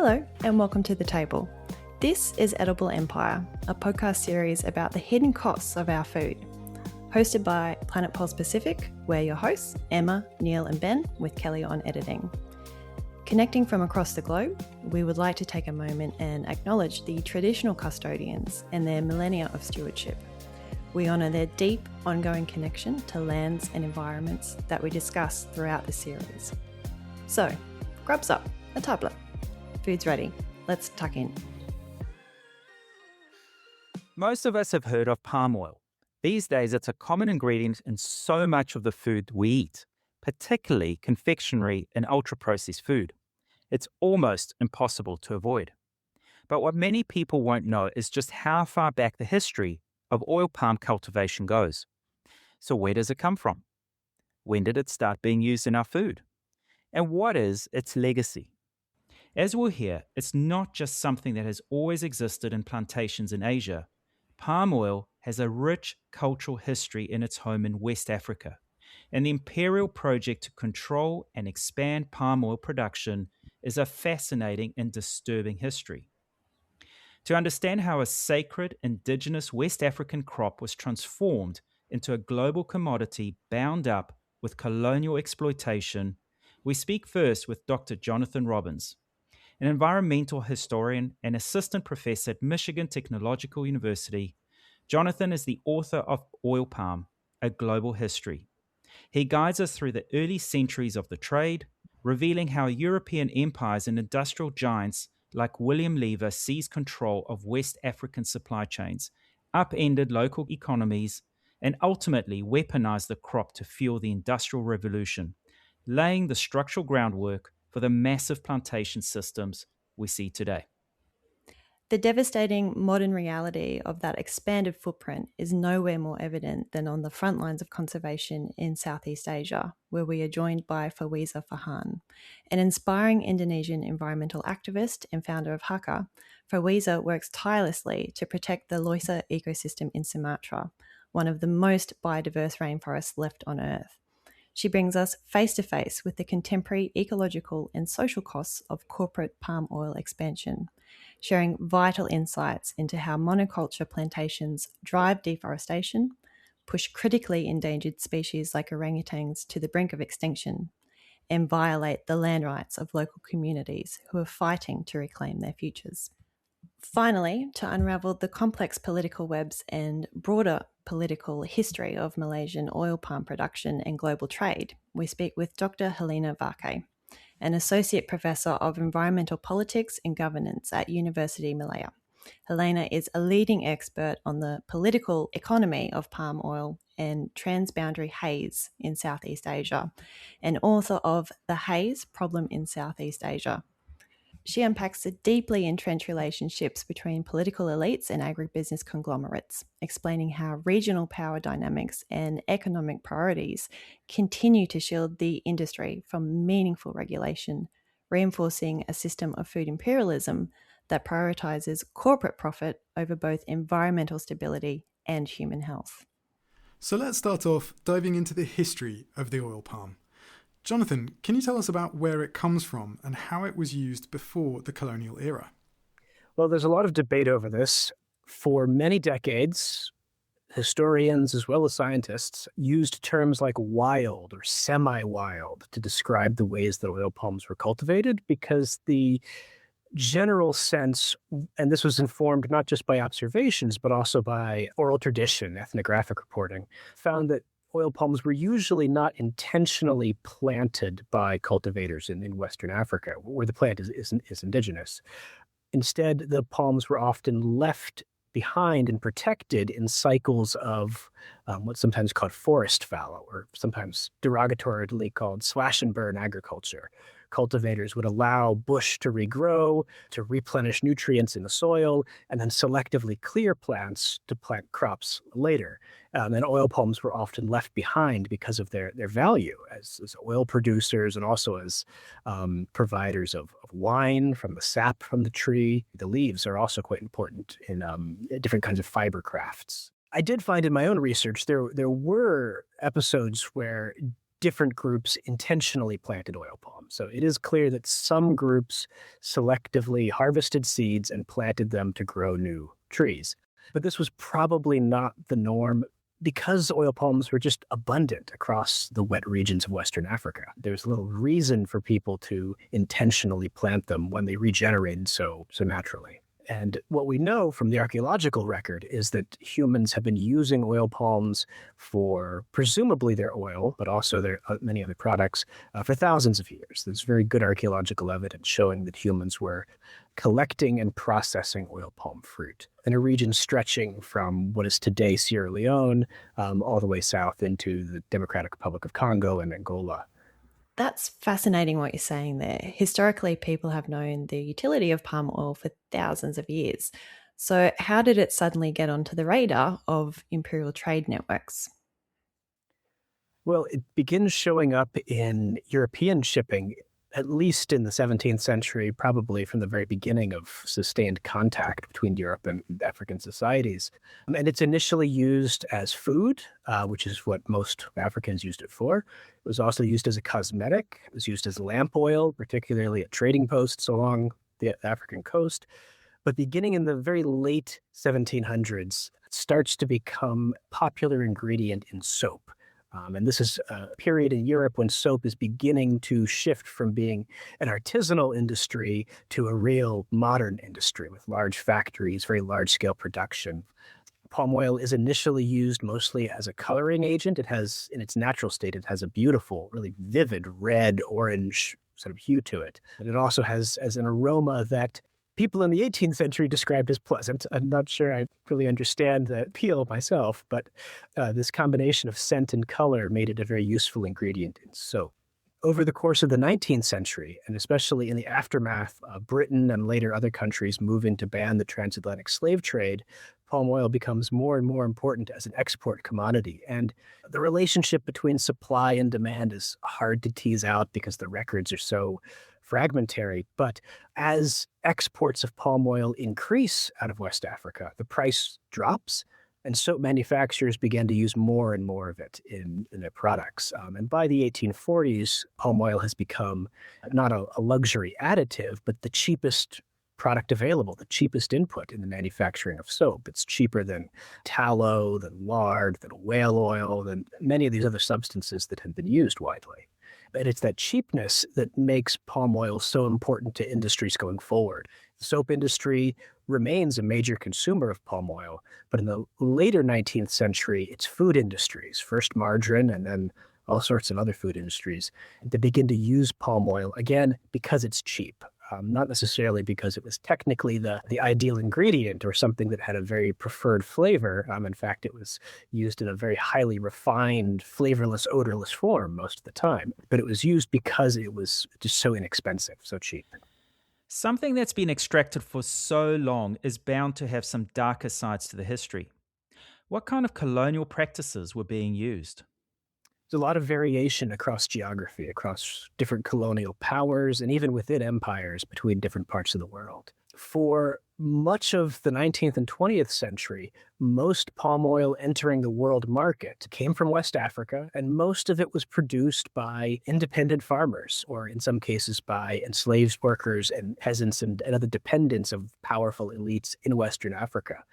Hello and welcome to The Table. This is Edible Empire, a podcast series about the hidden costs of our food. Hosted by Planet Pulse Pacific, we're your hosts, Emma, Neil and Ben, with Kelly on editing. Connecting from across the globe, we would like to take a moment and acknowledge the traditional custodians and their millennia of stewardship. We honour their deep, ongoing connection to lands and environments that we discuss throughout the series. So, grubs up, a tablet. Food's ready. Let's tuck in. Most of us have heard of palm oil. These days, it's a common ingredient in so much of the food we eat, particularly confectionery and ultra-processed food. It's almost impossible to avoid. But what many people won't know is just how far back the history of oil palm cultivation goes. So where does it come from? When did it start being used in our food? And what is its legacy? As we'll hear, it's not just something that has always existed in plantations in Asia. Palm oil has a rich cultural history in its home in West Africa, and the imperial project to control and expand palm oil production is a fascinating and disturbing history. To understand how a sacred indigenous West African crop was transformed into a global commodity bound up with colonial exploitation, we speak first with Dr. Jonathan Robbins, an environmental historian and assistant professor at Michigan Technological University. Jonathan is the author of Oil Palm, A Global History. He guides us through the early centuries of the trade, revealing how European empires and industrial giants like William Lever seized control of West African supply chains, upended local economies, and ultimately weaponized the crop to fuel the Industrial Revolution, laying the structural groundwork for the massive plantation systems we see today. The devastating modern reality of that expanded footprint is nowhere more evident than on the front lines of conservation in Southeast Asia, where we are joined by Fawziya Farhan, an inspiring Indonesian environmental activist and founder of Haka. Fawziya works tirelessly to protect the Loisa ecosystem in Sumatra, one of the most biodiverse rainforests left on Earth. She brings us face to face with the contemporary ecological and social costs of corporate palm oil expansion, sharing vital insights into how monoculture plantations drive deforestation, push critically endangered species like orangutans to the brink of extinction, and violate the land rights of local communities who are fighting to reclaim their futures. Finally, to unravel the complex political webs and broader political history of Malaysian oil palm production and global trade, we speak with Dr. Helena Varkkey, an Associate Professor of Environmental Politics and Governance at University Malaya. Helena is a leading expert on the political economy of palm oil and transboundary haze in Southeast Asia, and author of The Haze Problem in Southeast Asia. She unpacks the deeply entrenched relationships between political elites and agribusiness conglomerates, explaining how regional power dynamics and economic priorities continue to shield the industry from meaningful regulation, reinforcing a system of food imperialism that prioritizes corporate profit over both environmental stability and human health. So let's start off diving into the history of the oil palm. Jonathan, can you tell us about where it comes from and how it was used before the colonial era? Well, there's a lot of debate over this. For many decades, historians as well as scientists used terms like wild or semi-wild to describe the ways that oil palms were cultivated, because the general sense, and this was informed not just by observations, but also by oral tradition, ethnographic reporting, found that oil palms were usually not intentionally planted by cultivators in Western Africa, where the plant is indigenous. Instead, the palms were often left behind and protected in cycles of what's sometimes called forest fallow, or sometimes derogatorily called slash and burn agriculture. Cultivators would allow bush to regrow, to replenish nutrients in the soil, and then selectively clear plants to plant crops later. And oil palms were often left behind because of their value as oil producers and also as providers of wine from the sap from the tree. The leaves are also quite important in different kinds of fiber crafts. I did find in my own research there were episodes where different groups intentionally planted oil palm. So it is clear that some groups selectively harvested seeds and planted them to grow new trees. But this was probably not the norm because oil palms were just abundant across the wet regions of Western Africa. There's little reason for people to intentionally plant them when they regenerated so naturally. And what we know from the archaeological record is that humans have been using oil palms for presumably their oil, but also their many other products for thousands of years. There's very good archaeological evidence showing that humans were collecting and processing oil palm fruit in a region stretching from what is today Sierra Leone all the way south into the Democratic Republic of Congo and Angola. That's fascinating what you're saying there. Historically, people have known the utility of palm oil for thousands of years. So, how did it suddenly get onto the radar of imperial trade networks? Well, it begins showing up in European shipping, at least in the 17th century, probably from the very beginning of sustained contact between Europe and African societies. And it's initially used as food, which is what most Africans used it for. It was also used as a cosmetic. It was used as lamp oil, particularly at trading posts along the African coast. But beginning in the very late 1700s, it starts to become a popular ingredient in soap. And this is a period in Europe when soap is beginning to shift from being an artisanal industry to a real modern industry with large factories, very large-scale production. Palm oil is initially used mostly as a coloring agent. It has, in its natural state, it has a beautiful, really vivid red, orange sort of hue to it. And it also has as an aroma that people in the 18th century described as pleasant. I'm not sure I really understand the appeal myself, but this combination of scent and color made it a very useful ingredient in soap. Over the course of the 19th century, and especially in the aftermath of Britain and later other countries moving to ban the transatlantic slave trade, palm oil becomes more and more important as an export commodity. And the relationship between supply and demand is hard to tease out because the records are so fragmentary. But as exports of palm oil increase out of West Africa, the price drops. And soap manufacturers began to use more and more of it in their products. And by the 1840s, palm oil has become not a luxury additive, but the cheapest product available, the cheapest input in the manufacturing of soap. It's cheaper than tallow, than lard, than whale oil, than many of these other substances that have been used widely. And it's that cheapness that makes palm oil so important to industries going forward. The soap industry remains a major consumer of palm oil, but in the later 19th century, it's food industries, first margarine and then all sorts of other food industries, that begin to use palm oil, again, because it's cheap. Not necessarily because it was technically the ideal ingredient or something that had a very preferred flavor. In fact, it was used in a very highly refined, flavorless, odorless form most of the time. But it was used because it was just so inexpensive, so cheap. Something that's been extracted for so long is bound to have some darker sides to the history. What kind of colonial practices were being used? There's a lot of variation across geography, across different colonial powers, and even within empires between different parts of the world. For much of the 19th and 20th century, most palm oil entering the world market came from West Africa, and most of it was produced by independent farmers, or in some cases by enslaved workers and peasants and other dependents of powerful elites in Western Africa.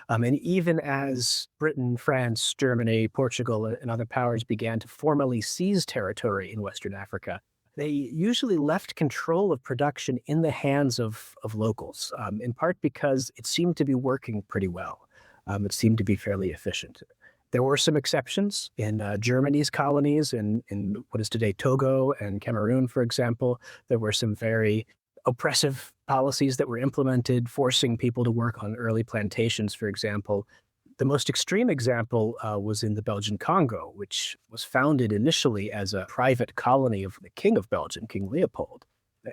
And even as Britain, France, Germany, Portugal, and other powers began to formally seize territory in Western Africa, they usually left control of production in the hands of locals, in part because it seemed to be working pretty well. It seemed to be fairly efficient. There were some exceptions in Germany's colonies, in what is today Togo and Cameroon, for example. There were some very oppressive policies that were implemented, forcing people to work on early plantations, for example. The most extreme example was in the Belgian Congo, which was founded initially as a private colony of the King of Belgium, King Leopold.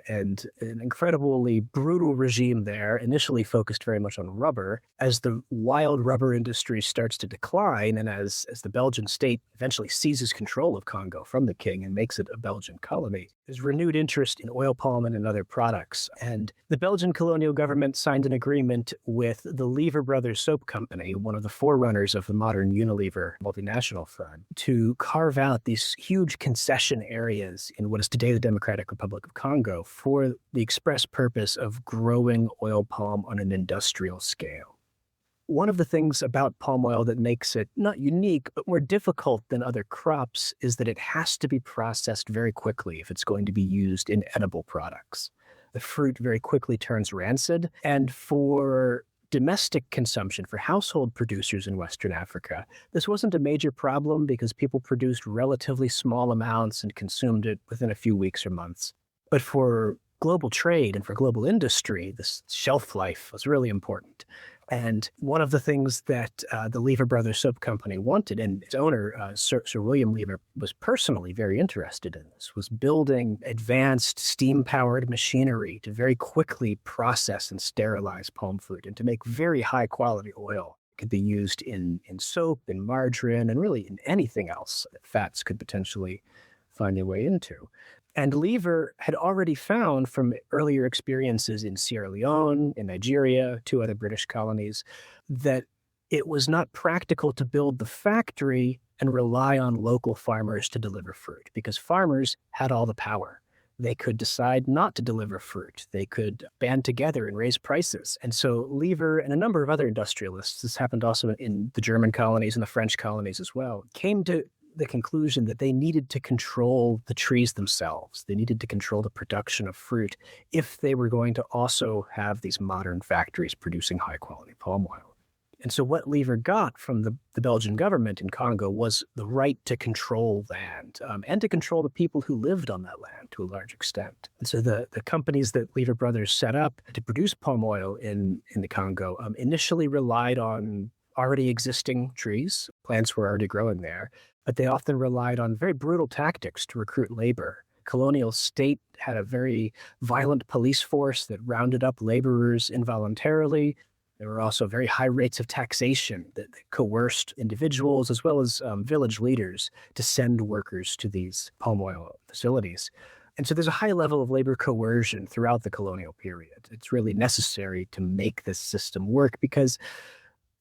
and an incredibly brutal regime there, initially focused very much on rubber. As the wild rubber industry starts to decline, and as the Belgian state eventually seizes control of Congo from the king and makes it a Belgian colony, there's renewed interest in oil palm and in other products. And the Belgian colonial government signed an agreement with the Lever Brothers Soap Company, one of the forerunners of the modern Unilever multinational firm, to carve out these huge concession areas in what is today the Democratic Republic of Congo for the express purpose of growing oil palm on an industrial scale. One of the things about palm oil that makes it not unique, but more difficult than other crops is that it has to be processed very quickly if it's going to be used in edible products. The fruit very quickly turns rancid, and for domestic consumption, for household producers in Western Africa, this wasn't a major problem because people produced relatively small amounts and consumed it within a few weeks or months. But for global trade and for global industry, this shelf life was really important. And one of the things that the Lever Brothers Soap Company wanted, and its owner, Sir William Lever, was personally very interested in this, was building advanced steam-powered machinery to very quickly process and sterilize palm fruit and to make very high-quality oil. It could be used in soap, in margarine, and really in anything else that fats could potentially find their way into. And Lever had already found from earlier experiences in Sierra Leone, in Nigeria, 2 other British colonies, that it was not practical to build the factory and rely on local farmers to deliver fruit, because farmers had all the power. They could decide not to deliver fruit. They could band together and raise prices. And so Lever and a number of other industrialists, this happened also in the German colonies and the French colonies as well, came to the conclusion that they needed to control the trees themselves. They needed to control the production of fruit if they were going to also have these modern factories producing high-quality palm oil. And so what Lever got from the Belgian government in Congo was the right to control land and to control the people who lived on that land to a large extent. And so the companies that Lever Brothers set up to produce palm oil in the Congo initially relied on already existing trees. Plants were already growing there, but they often relied on very brutal tactics to recruit labor. Colonial state had a very violent police force that rounded up laborers involuntarily. There were also very high rates of taxation that coerced individuals as well as village leaders to send workers to these palm oil facilities. And so there's a high level of labor coercion throughout the colonial period. It's really necessary to make this system work because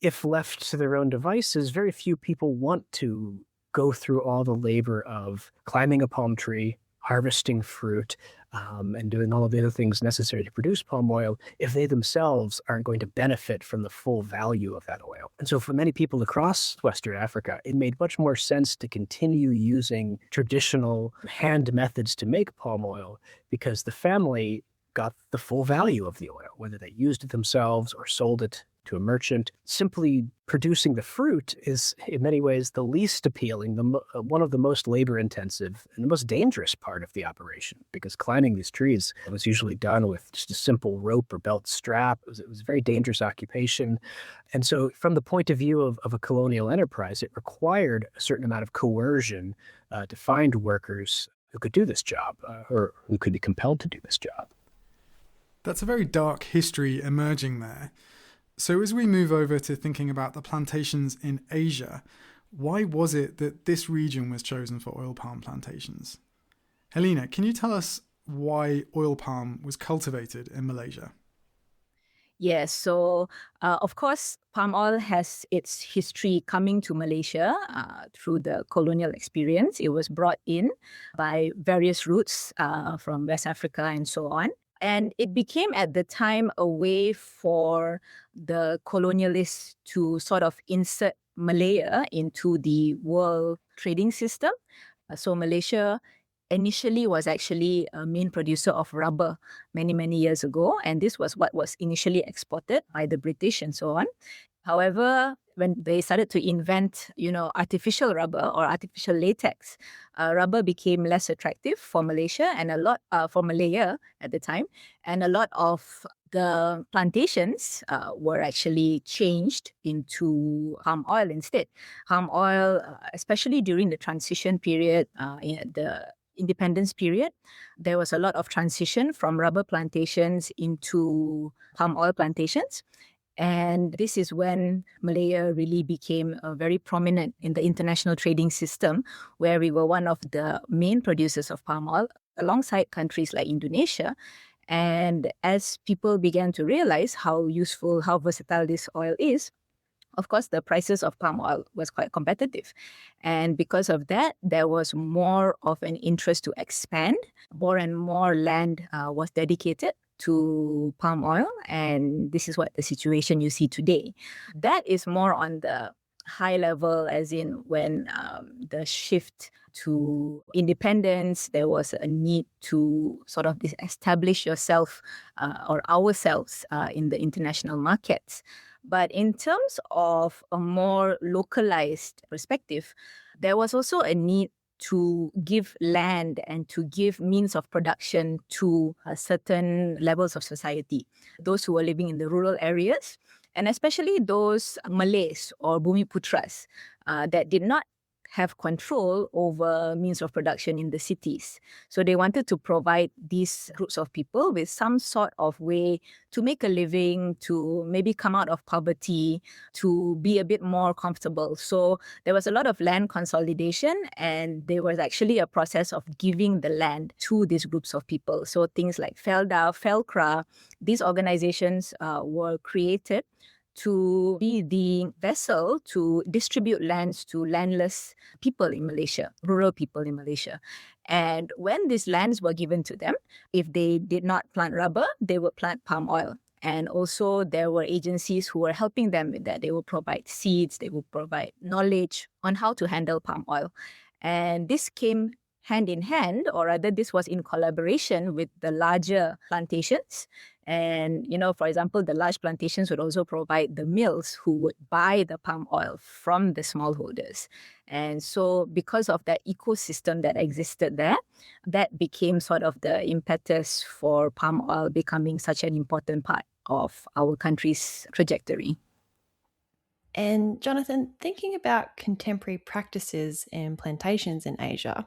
if left to their own devices, very few people want to go through all the labor of climbing a palm tree, harvesting fruit, and doing all of the other things necessary to produce palm oil if they themselves aren't going to benefit from the full value of that oil. And so for many people across Western Africa, it made much more sense to continue using traditional hand methods to make palm oil because the family got the full value of the oil, whether they used it themselves or sold it to a merchant. Simply producing the fruit is, in many ways, the least appealing, one of the most labor-intensive and the most dangerous part of the operation, because climbing these trees was usually done with just a simple rope or belt strap. It was a very dangerous occupation. And so from the point of view of a colonial enterprise, it required a certain amount of coercion to find workers who could do this job or who could be compelled to do this job. That's a very dark history emerging there. So as we move over to thinking about the plantations in Asia, why was it that this region was chosen for oil palm plantations? Helena, can you tell us why oil palm was cultivated in Malaysia? Yes, so of course, palm oil has its history coming to Malaysia through the colonial experience. It was brought in by various routes from West Africa and so on. And it became at the time a way for the colonialists to sort of insert Malaya into the world trading system. So Malaysia initially was actually a main producer of rubber many, many years ago. And this was what was initially exported by the British and so on. However, when they started to invent, artificial rubber or artificial latex, rubber became less attractive for Malaysia and a lot for Malaya at the time. And a lot of the plantations were actually changed into palm oil instead. Palm oil, especially during the transition period in the independence period, there was a lot of transition from rubber plantations into palm oil plantations. And this is when Malaya really became very prominent in the international trading system, where we were one of the main producers of palm oil alongside countries like Indonesia. And as people began to realize how useful, how versatile this oil is, of course, the prices of palm oil was quite competitive. And because of that, there was more of an interest to expand. More and more land was dedicated to palm oil. And this is what the situation you see today. That is more on the high level, as in when the shift to independence, there was a need to sort of establish yourself or ourselves in the international markets. But in terms of a more localized perspective, there was also a need to give land and to give means of production to certain levels of society, those who were living in the rural areas, and especially those Malays or Bumiputras that did not have control over means of production in the cities. So they wanted to provide these groups of people with some sort of way to make a living, to maybe come out of poverty, to be a bit more comfortable. So there was a lot of land consolidation, and there was actually a process of giving the land to these groups of people. So things like Felda, Felkra, these organizations were created to be the vessel to distribute lands to landless people in Malaysia, rural people in Malaysia. And when these lands were given to them, if they did not plant rubber, they would plant palm oil. And also there were agencies who were helping them with that. They would provide seeds, they would provide knowledge on how to handle palm oil. And this came hand in hand, or rather this was in collaboration with the larger plantations. And, for example, the large plantations would also provide the mills who would buy the palm oil from the smallholders. And so because of that ecosystem that existed there, that became sort of the impetus for palm oil becoming such an important part of our country's trajectory. And Jonathan, thinking about contemporary practices in plantations in Asia,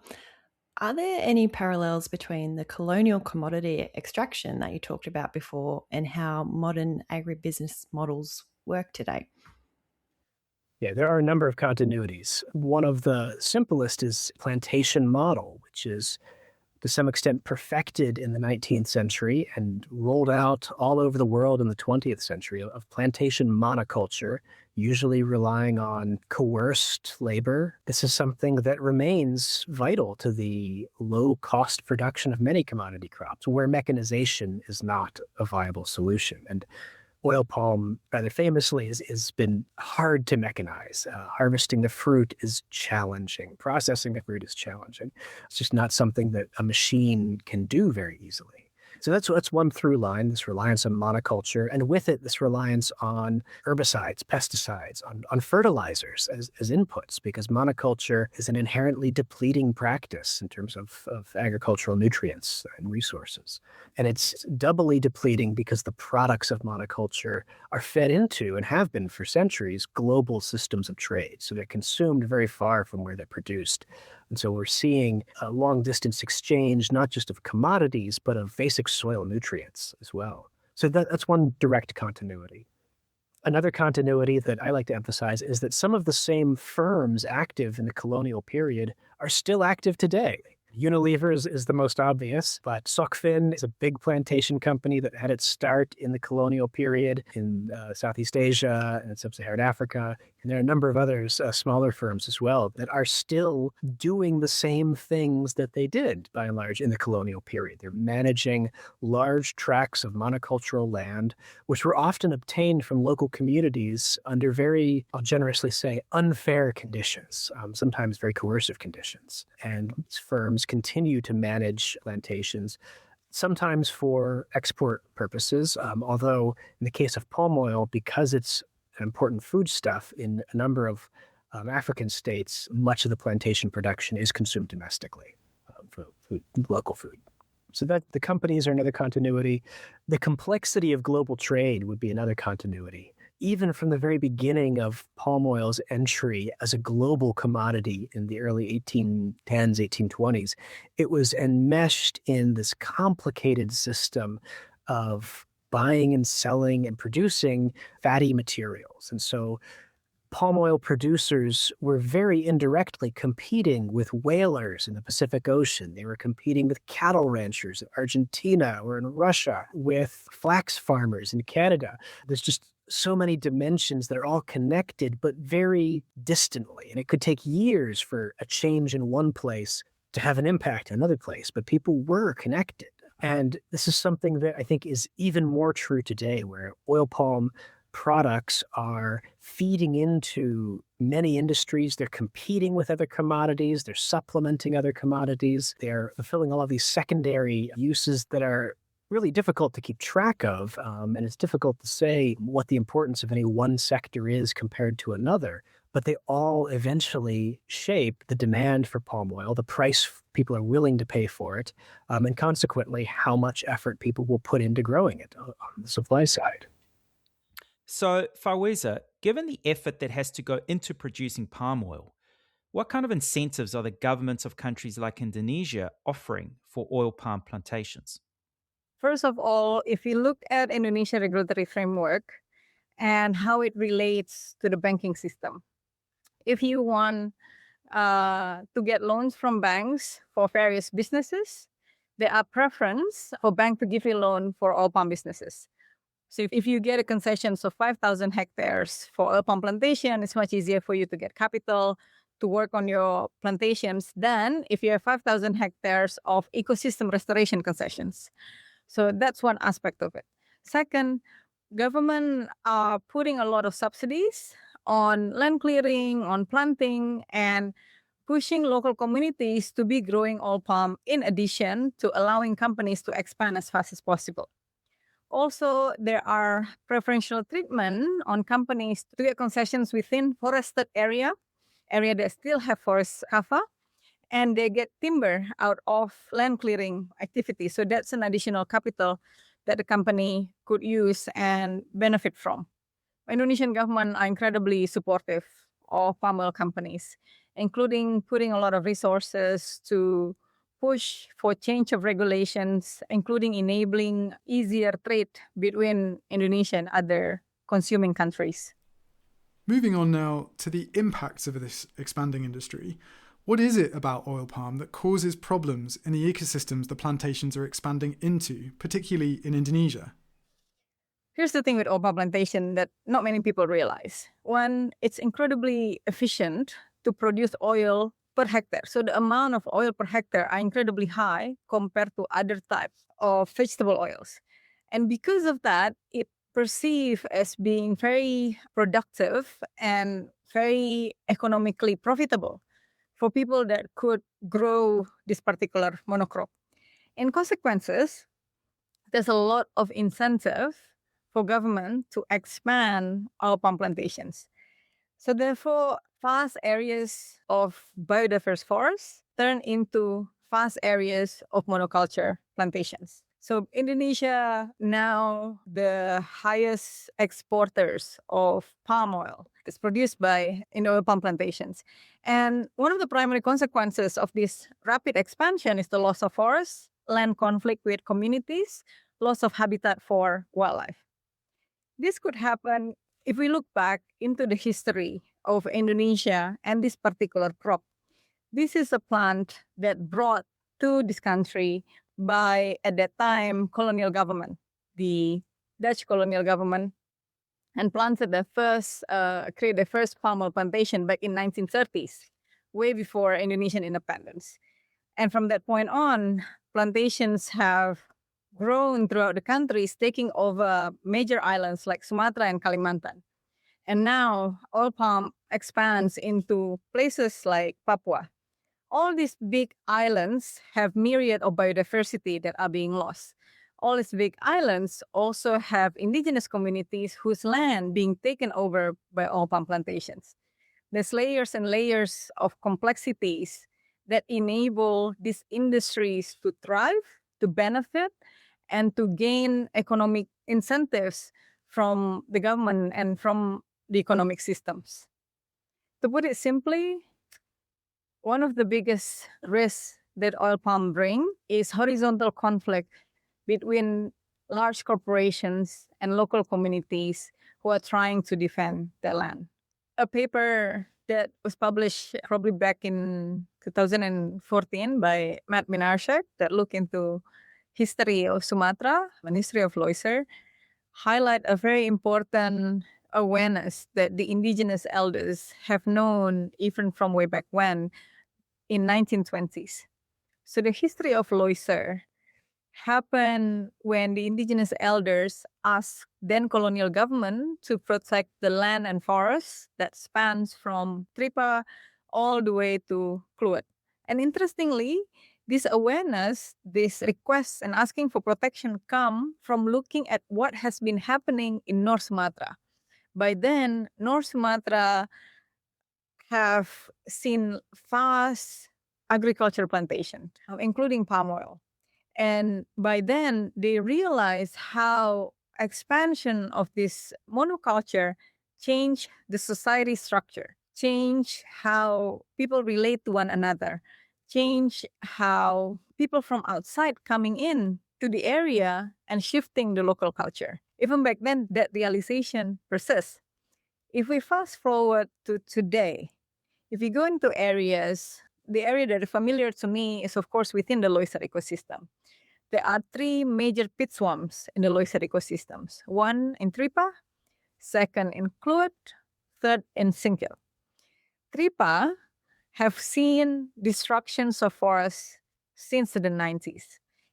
are there any parallels between the colonial commodity extraction that you talked about before and how modern agribusiness models work today? Yeah, there are a number of continuities. One of the simplest is plantation model, which is to some extent perfected in the 19th century and rolled out all over the world in the 20th century of plantation monoculture, usually relying on coerced labor. This is something that remains vital to the low-cost production of many commodity crops, where mechanization is not a viable solution. And oil palm, rather famously, has been hard to mechanize. Harvesting the fruit is challenging. Processing the fruit is challenging. It's just not something that a machine can do very easily. So that's one through line, this reliance on monoculture, and with it, this reliance on herbicides, pesticides, on fertilizers as inputs, because monoculture is an inherently depleting practice in terms of agricultural nutrients and resources. And it's doubly depleting because the products of monoculture are fed into, and have been for centuries, global systems of trade. So they're consumed very far from where they're produced. And so we're seeing a long-distance exchange, not just of commodities, but of basic soil nutrients as well. So that's one direct continuity. Another continuity that I like to emphasize is that some of the same firms active in the colonial period are still active today. Unilever is the most obvious, but Sokfin is a big plantation company that had its start in the colonial period in Southeast Asia and Sub-Saharan Africa. And there are a number of others, smaller firms as well, that are still doing the same things that they did, by and large, in the colonial period. They're managing large tracts of monocultural land, which were often obtained from local communities under very, I'll generously say, unfair conditions, sometimes very coercive conditions. And these firms continue to manage plantations, sometimes for export purposes, although in the case of palm oil, because it's an important foodstuff in a number of African states, much of the plantation production is consumed domestically for food, local food. So that the companies are another continuity. The complexity of global trade would be another continuity. even from the very beginning of palm oil's entry as a global commodity in the early 1810s, 1820s, it was enmeshed in this complicated system of buying and selling and producing fatty materials. And so palm oil producers were very indirectly competing with whalers in the Pacific Ocean. They were competing with cattle ranchers in Argentina or in Russia, with flax farmers in Canada. There's just so many dimensions that are all connected, but very distantly. And it could take years for a change in one place to have an impact in another place, but people were connected. And this is something that I think is even more true today, where oil palm products are feeding into many industries. They're competing with other commodities. They're supplementing other commodities. They're fulfilling all of these secondary uses that are really difficult to keep track of. And it's difficult to say what the importance of any one sector is compared to another. But they all eventually shape the demand for palm oil, the price people are willing to pay for it, and consequently, how much effort people will put into growing it on the supply side. So, Fawiza, given the effort that has to go into producing palm oil, what kind of incentives are the governments of countries like Indonesia offering for oil palm plantations? First of all, if you look at Indonesia regulatory framework and how it relates to the banking system, if you want to get loans from banks for various businesses, there are preference for bank to give you a loan for oil palm businesses. So if you get a concession of 5,000 hectares for oil palm plantation, it's much easier for you to get capital to work on your plantations than if you have 5,000 hectares of ecosystem restoration concessions. So that's one aspect of it. Second, government are putting a lot of subsidies on land clearing, on planting, and pushing local communities to be growing oil palm in addition to allowing companies to expand as fast as possible. Also, there are preferential treatment on companies to get concessions within forested area that still have forest cover, and they get timber out of land clearing activities. So that's an additional capital that the company could use and benefit from. Indonesian government are incredibly supportive of palm oil companies, including putting a lot of resources to push for change of regulations, including enabling easier trade between Indonesia and other consuming countries. Moving on now to the impacts of this expanding industry. What is it about oil palm that causes problems in the ecosystems the plantations are expanding into, particularly in Indonesia? Here's the thing with oil palm plantation that not many people realize. One, it's incredibly efficient to produce oil per hectare. So the amount of oil per hectare are incredibly high compared to other types of vegetable oils. And because of that, it perceived as being very productive and very economically profitable for people that could grow this particular monocrop. In consequences, there's a lot of incentive for government to expand oil palm plantations. So therefore, vast areas of biodiverse forests turn into vast areas of monoculture plantations. So Indonesia now the highest exporters of palm oil is produced by oil palm plantations. And one of the primary consequences of this rapid expansion is the loss of forests, land conflict with communities, loss of habitat for wildlife. This could happen if we look back into the history of Indonesia and this particular crop. This is a plant that brought to this country by, at that time, colonial government, the Dutch colonial government, and planted created the first palm oil plantation back in 1930s, way before Indonesian independence. And from that point on, plantations have grown throughout the countries, taking over major islands like Sumatra and Kalimantan. And now oil palm expands into places like Papua. All these big islands have myriad of biodiversity that are being lost. All these big islands also have indigenous communities whose land being taken over by oil palm plantations. There's layers and layers of complexities that enable these industries to thrive, to benefit, and to gain economic incentives from the government and from the economic systems. To put it simply, one of the biggest risks that oil palm bring is horizontal conflict between large corporations and local communities who are trying to defend their land. A paper that was published probably back in 2014 by Matt Minarchek that looked into history of Sumatra and history of Loiser highlight a very important awareness that the indigenous elders have known even from way back when in 1920s. So the history of Loiser happened when the indigenous elders asked then colonial government to protect the land and forests that spans from Tripa all the way to Kluet. And interestingly, this awareness, this request and asking for protection come from looking at what has been happening in North Sumatra. By then, North Sumatra have seen vast agriculture plantation, including palm oil. And by then, they realized how expansion of this monoculture changed the society structure, changed how people relate to one another, changed how people from outside coming in to the area and shifting the local culture. Even back then, that realization persists. If we fast forward to today, if you go into areas, the area that is familiar to me is, of course, within the Loiser ecosystem. There are 3 major pit swamps in the Loiser ecosystems. One in Tripa, second in Kluet, third in Singkil. Tripa have seen destructions of forests since the 90s.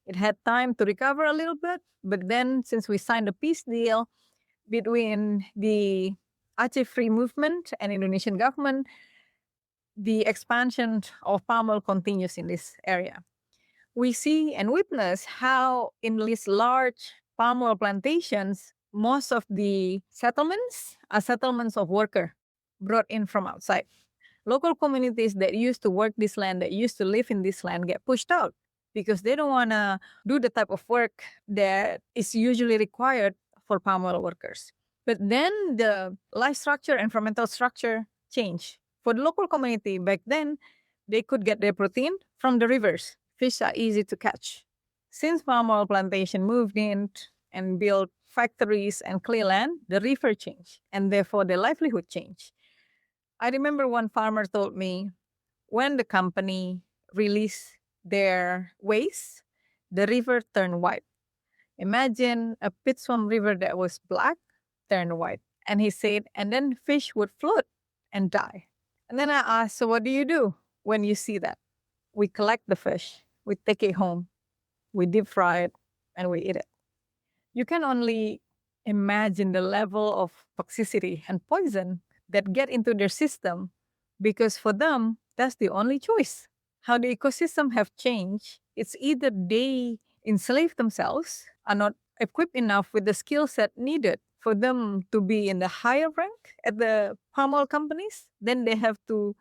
It had time to recover a little bit, but then since we signed a peace deal between the Aceh Free Movement and Indonesian government, the expansion of palm oil continues in this area. We see and witness how in these large palm oil plantations, most of the settlements are settlements of workers brought in from outside. Local communities that used to work this land, that used to live in this land, get pushed out because they don't want to do the type of work that is usually required for palm oil workers. But then the life structure, environmental structure change. For the local community back then, they could get their protein from the rivers. Fish are easy to catch. Since palm oil plantation moved in and built factories and clear land, the river changed, and therefore their livelihood changed. I remember one farmer told me when the company released their waste, the river turned white. Imagine a pit swamp river that was black turned white. And he said, and then fish would float and die. And then I asked, so what do you do when you see that? We collect the fish, we take it home, we deep fry it, and we eat it. You can only imagine the level of toxicity and poison that get into their system because for them, that's the only choice. How the ecosystem have changed, it's either they enslave themselves, are not equipped enough with the skill set needed for them to be in the higher rank at the palm oil companies, then they have to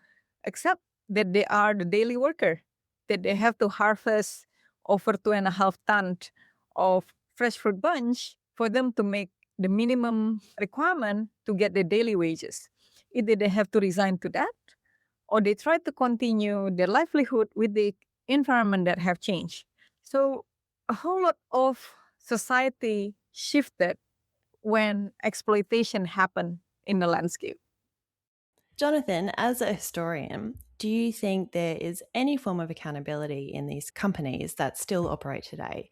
accept that they are the daily worker, that they have to harvest over 2.5 tons of fresh fruit bunch for them to make the minimum requirement to get their daily wages. Either they have to resign to that, or they try to continue their livelihood with the environment that have changed. So a whole lot of society shifted when exploitation happened in the landscape. Jonathan, as a historian, do you think there is any form of accountability in these companies that still operate today?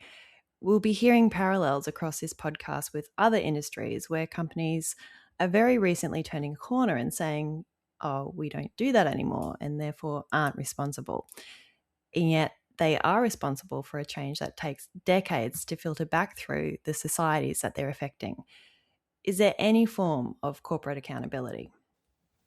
We'll be hearing parallels across this podcast with other industries where companies are very recently turning a corner and saying, oh, we don't do that anymore and therefore aren't responsible. And yet they are responsible for a change that takes decades to filter back through the societies that they're affecting. Is there any form of corporate accountability?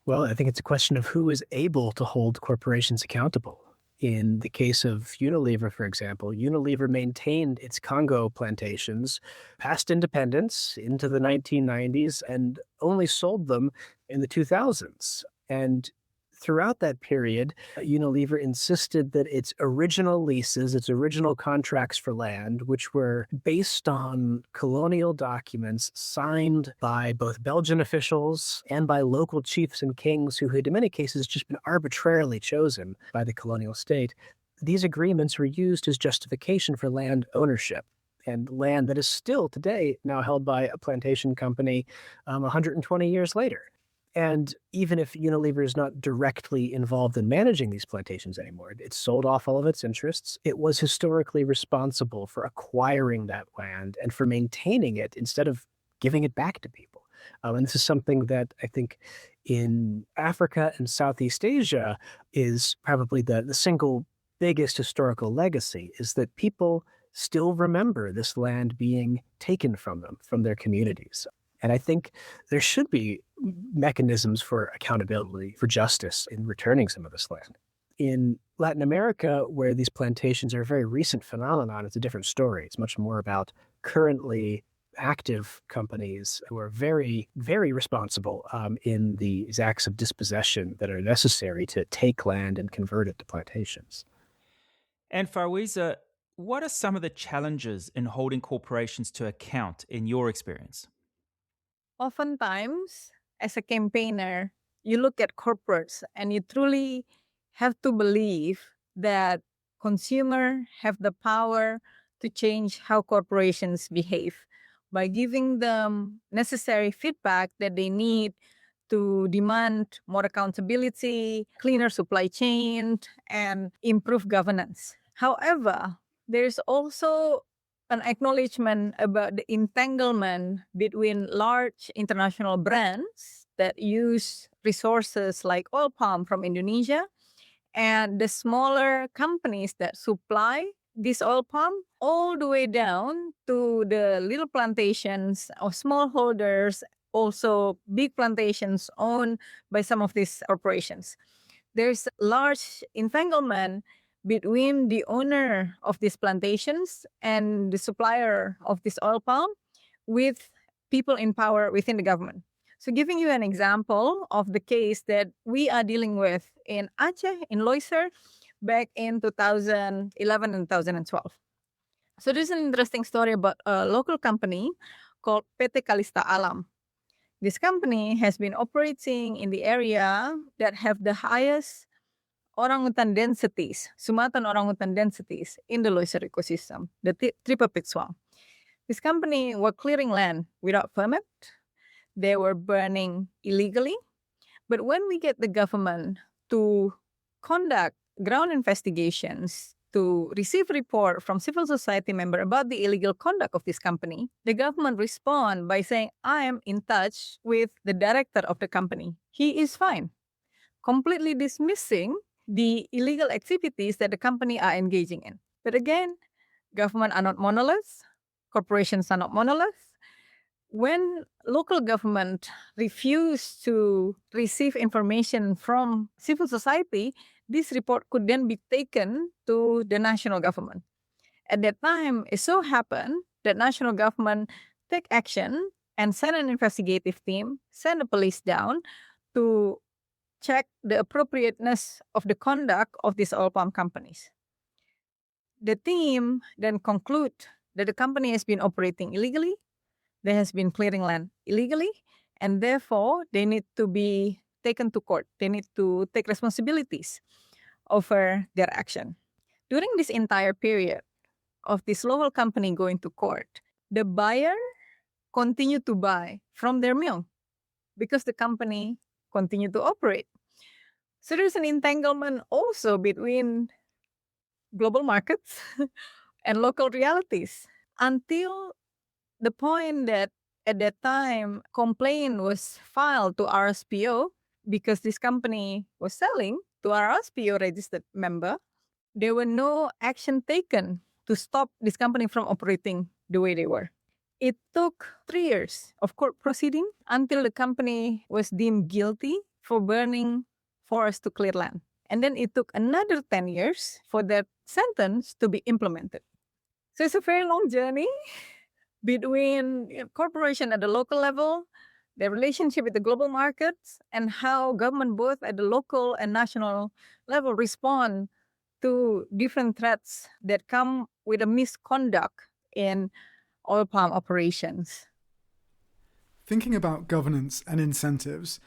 Well, I think it's a question of who is able to hold corporations accountable. In the case of Unilever, for example, Unilever maintained its Congo plantations past independence into the 1990s and only sold them in the 2000s. And throughout that period, Unilever insisted that its original leases, its original contracts for land, which were based on colonial documents signed by both Belgian officials and by local chiefs and kings who had in many cases just been arbitrarily chosen by the colonial state, these agreements were used as justification for land ownership. And land that is still today now held by a plantation company 120 years later. And even if Unilever is not directly involved in managing these plantations anymore, it sold off all of its interests. It was historically responsible for acquiring that land and for maintaining it instead of giving it back to people. And this is something that I think in Africa and Southeast Asia is probably the single biggest historical legacy, is that people still remember this land being taken from them, from their communities. And I think there should be mechanisms for accountability, for justice in returning some of this land. In Latin America, where these plantations are a very recent phenomenon, it's a different story. It's much more about currently active companies who are very, very responsible in these acts of dispossession that are necessary to take land and convert it to plantations. And Fawiza, what are some of the challenges in holding corporations to account in your experience? Oftentimes, as a campaigner, you look at corporates and you truly have to believe that consumers have the power to change how corporations behave by giving them necessary feedback that they need to demand more accountability, cleaner supply chain, and improve governance. However, there's also an acknowledgement about the entanglement between large international brands that use resources like oil palm from Indonesia and the smaller companies that supply this oil palm all the way down to the little plantations or smallholders, also big plantations owned by some of these corporations. There's large entanglement between the owner of these plantations and the supplier of this oil palm with people in power within the government. So giving you an example of the case that we are dealing with in Aceh, in Loiser, back in 2011 and 2012. So there's an interesting story about a local company called PT Kalista Alam. This company has been operating in the area that have the highest orangutan densities, Sumatran orangutan densities in the Loiser ecosystem, the Triple Peak Swamp. This company were clearing land without permit. They were burning illegally. But when we get the government to conduct ground investigations, to receive report from civil society member about the illegal conduct of this company, the government respond by saying, I am in touch with the director of the company. He is fine. Completely dismissing the illegal activities that the company are engaging in. But again, government are not monoliths, corporations are not monoliths. When local government refuse to receive information from civil society, this report could then be taken to the national government. At that time, it so happened that national government take action and send an investigative team, send the police down to check the appropriateness of the conduct of these oil palm companies. The team then conclude that the company has been operating illegally, they has been clearing land illegally, and therefore they need to be taken to court. They need to take responsibilities over their action. During this entire period of this local company going to court, the buyer continued to buy from their mill because the company continued to operate. So there's an entanglement also between global markets and local realities until the point that at that time complaint was filed to RSPO because this company was selling to RSPO registered member. There were no action taken to stop this company from operating the way they were. It took 3 years of court proceeding until the company was deemed guilty for burning forest to clear land. And then it took another 10 years for that sentence to be implemented. So it's a very long journey between corporation at the local level, their relationship with the global markets, and how government both at the local and national level respond to different threats that come with a misconduct in oil palm operations. Thinking about governance and incentives,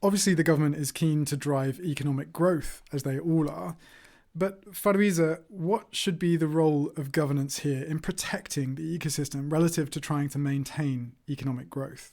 obviously the government is keen to drive economic growth, as they all are. But Faruiza, what should be the role of governance here in protecting the ecosystem relative to trying to maintain economic growth?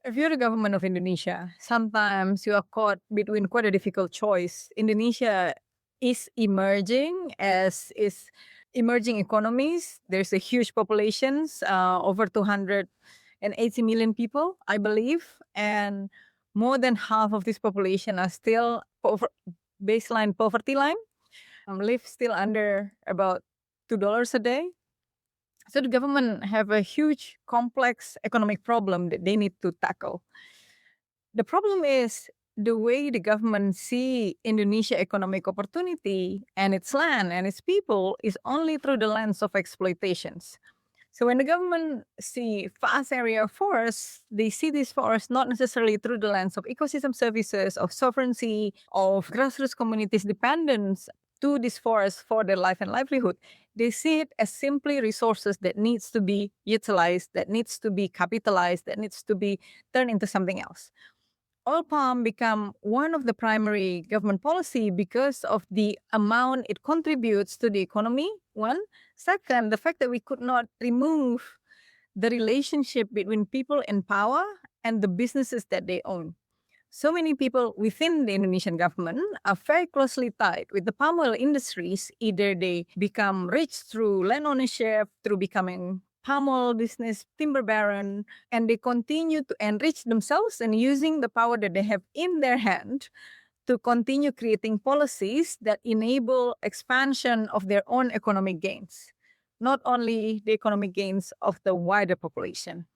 If you're the government of Indonesia, sometimes you are caught between quite a difficult choice. Indonesia is emerging as is emerging economies. There's a huge populations, over 280 million people, I believe, and more than half of this population are still baseline poverty line, live still under about $2 a day. So the government have a huge, complex economic problem that they need to tackle. The problem is the way the government see Indonesia economic opportunity and its land and its people is only through the lens of exploitations. So when the government see vast area of forests, they see this forest not necessarily through the lens of ecosystem services, of sovereignty, of grassroots communities' dependence to this forest for their life and livelihood. They see it as simply resources that needs to be utilized, that needs to be capitalized, that needs to be turned into something else. Oil palm become one of the primary government policy because of the amount it contributes to the economy, one. Second, the fact that we could not remove the relationship between people in power and the businesses that they own. So many people within the Indonesian government are very closely tied with the palm oil industries. Either they become rich through land ownership, through becoming palm oil business, timber baron, and they continue to enrich themselves and using the power that they have in their hand to continue creating policies that enable expansion of their own economic gains, not only the economic gains of the wider population.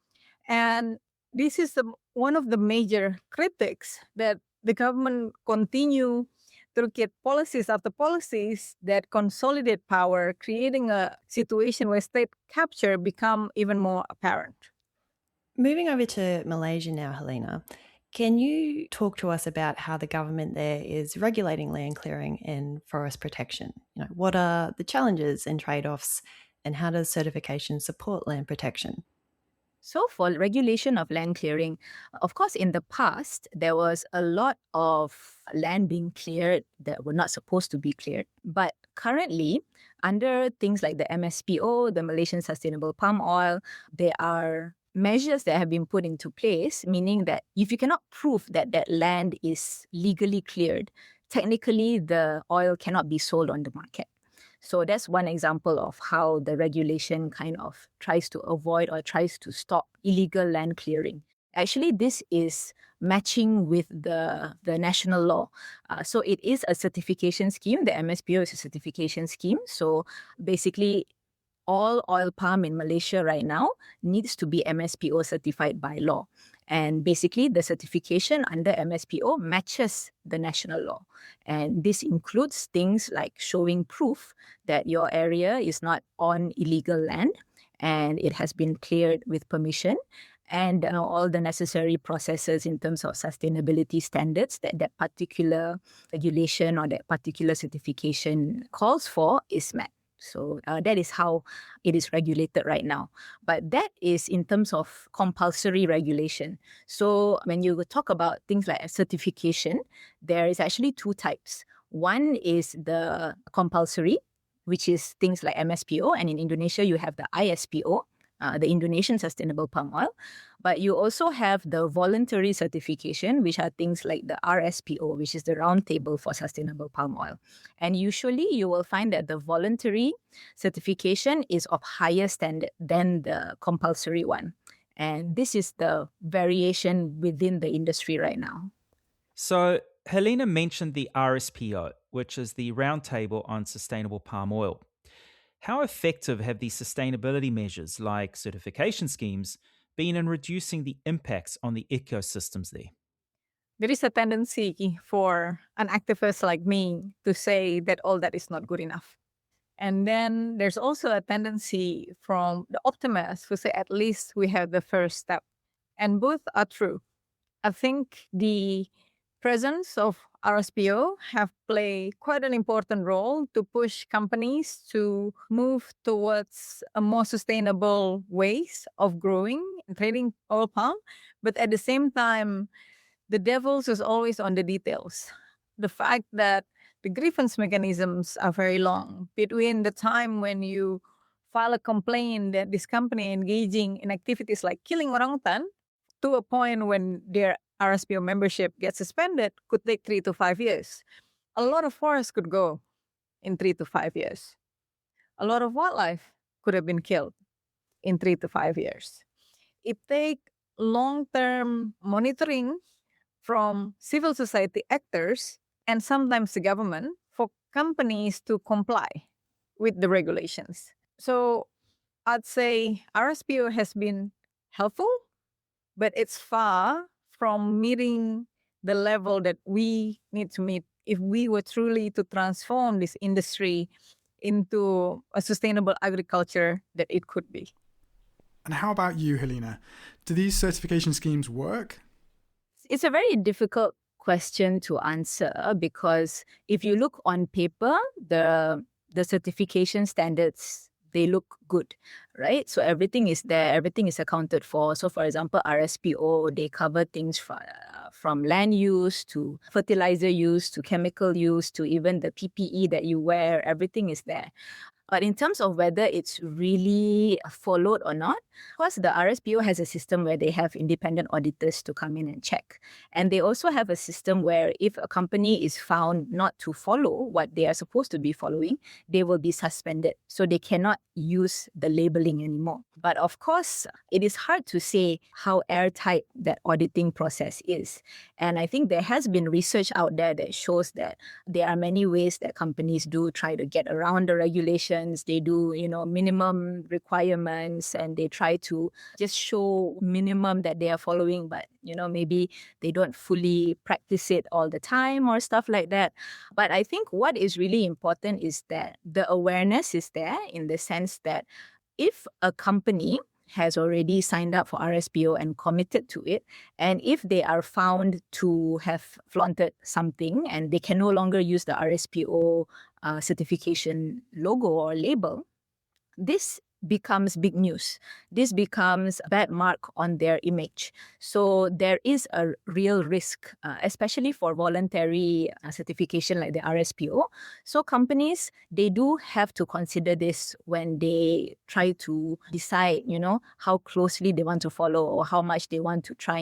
And this is one of the major critics that the government continue to get policies after policies that consolidate power, creating a situation where state capture become even more apparent. Moving over to Malaysia now, Helena, can you talk to us about how the government there is regulating land clearing and forest protection? What are the challenges and trade-offs, and how does certification support land protection? So for regulation of land clearing, of course, in the past, there was a lot of land being cleared that were not supposed to be cleared. But currently, under things like the MSPO, the Malaysian Sustainable Palm Oil, there are measures that have been put into place, meaning that if you cannot prove that that land is legally cleared, technically the oil cannot be sold on the market. So that's one example of how the regulation kind of tries to avoid or tries to stop illegal land clearing. Actually, this is matching with the national law. So it is a certification scheme. The MSPO is a certification scheme. So basically, all oil palm in Malaysia right now needs to be MSPO certified by law. And basically, the certification under MSPO matches the national law. And this includes things like showing proof that your area is not on illegal land and it has been cleared with permission, and all the necessary processes in terms of sustainability standards that that particular regulation or that particular certification calls for is met. So that is how it is regulated right now. But that is in terms of compulsory regulation. So when you talk about things like certification, there is actually two types. One is the compulsory, which is things like MSPO. And in Indonesia, you have the ISPO, the Indonesian Sustainable Palm Oil. But you also have the voluntary certification, which are things like the RSPO, which is the Round Table for Sustainable Palm Oil. And usually you will find that the voluntary certification is of higher standard than the compulsory one. And this is the variation within the industry right now. So Helena mentioned the RSPO, which is the Round Table on Sustainable Palm Oil. How effective have these sustainability measures, like certification schemes, been in reducing the impacts on the ecosystems there? There is a tendency for an activist like me to say that all that is not good enough. And then there's also a tendency from the optimists who say at least we have the first step. And both are true. I think the presence of RSPO have played quite an important role to push companies to move towards a more sustainable ways of growing and trading oil palm. But at the same time, the devils is always on the details. The fact that the grievance mechanisms are very long between the time when you file a complaint that this company engaging in activities like killing orangutan to a point when their RSPO membership gets suspended could take 3 to 5 years. A lot of forests could go in 3 to 5 years. A lot of wildlife could have been killed in 3 to 5 years. It takes long-term monitoring from civil society actors and sometimes the government for companies to comply with the regulations. So I'd say RSPO has been helpful, but it's far from meeting the level that we need to meet if we were truly to transform this industry into a sustainable agriculture that it could be. And how about you, Helena? Do these certification schemes work? It's a very difficult question to answer because if you look on paper, the certification standards, they look good, right? So everything is there, everything is accounted for. So for example, RSPO, they cover things from land use to fertilizer use to chemical use to even the PPE that you wear, everything is there. But in terms of whether it's really followed or not, of course, the RSPO has a system where they have independent auditors to come in and check. And they also have a system where if a company is found not to follow what they are supposed to be following, they will be suspended. So they cannot use the labeling anymore. But of course, it is hard to say how airtight that auditing process is. And I think there has been research out there that shows that there are many ways that companies do try to get around the regulations. They do, minimum requirements and they try to just show minimum that they are following, but, maybe they don't fully practice it all the time or stuff like that. But I think what is really important is that the awareness is there in the sense that if a company has already signed up for RSPO and committed to it, and if they are found to have flaunted something and they can no longer use the RSPO certification logo or label, this becomes big news. This becomes a bad mark on their image. So there is a real risk, especially for voluntary certification like the RSPO. So companies, they do have to consider this when they try to decide, how closely they want to follow or how much they want to try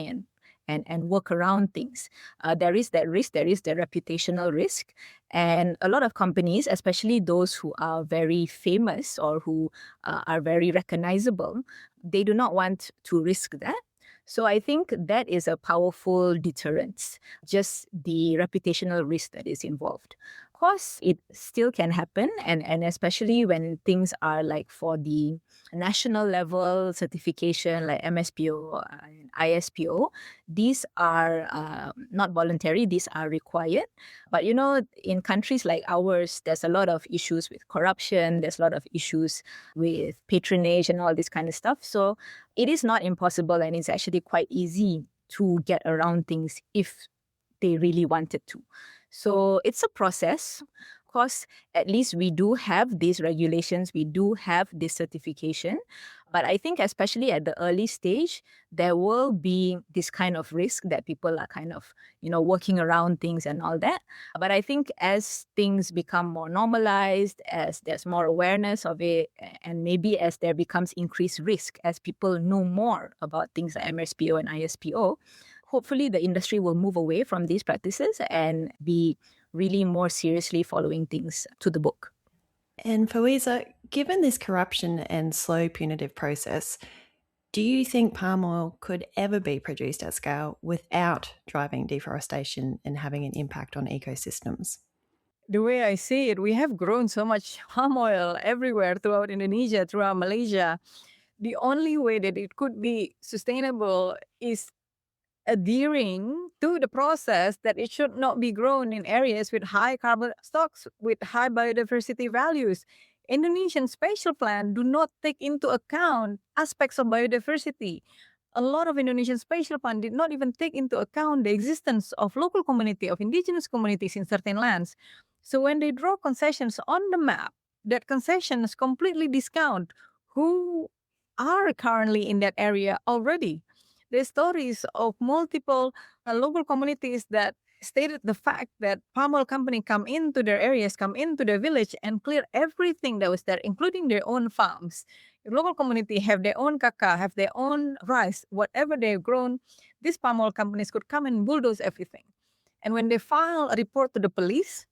and work around things. There is that risk, there is the reputational risk. And a lot of companies, especially those who are very famous or who are very recognizable, they do not want to risk that. So I think that is a powerful deterrence, just the reputational risk that is involved. Of course, it still can happen, and especially when things are like for the national level certification like MSPO and ISPO, these are not voluntary, these are required. But in countries like ours, there's a lot of issues with corruption, there's a lot of issues with patronage and all this kind of stuff. So it is not impossible, and it's actually quite easy to get around things if they really wanted to. So it's a process. Of course, at least we do have these regulations, we do have this certification. But I think especially at the early stage, there will be this kind of risk that people are kind of, working around things and all that. But I think as things become more normalized, as there's more awareness of it, and maybe as there becomes increased risk, as people know more about things like MSPO and ISPO, hopefully the industry will move away from these practices and be really more seriously following things to the book. And Faweza, given this corruption and slow punitive process, do you think palm oil could ever be produced at scale without driving deforestation and having an impact on ecosystems? The way I see it, we have grown so much palm oil everywhere throughout Indonesia, throughout Malaysia. The only way that it could be sustainable is adhering to the process that it should not be grown in areas with high carbon stocks, with high biodiversity values. Indonesian spatial plan do not take into account aspects of biodiversity. a lot of Indonesian spatial plan did not even take into account the existence of local community, of indigenous communities in certain lands. So when they draw concessions on the map, that concessions completely discount who are currently in that area already. There's stories of multiple local communities that stated the fact that palm oil company come into their areas, come into their village and clear everything that was there, including their own farms. The local community have their own cacao, have their own rice, whatever they've grown, these palm oil companies could come and bulldoze everything. And when they file a report to the police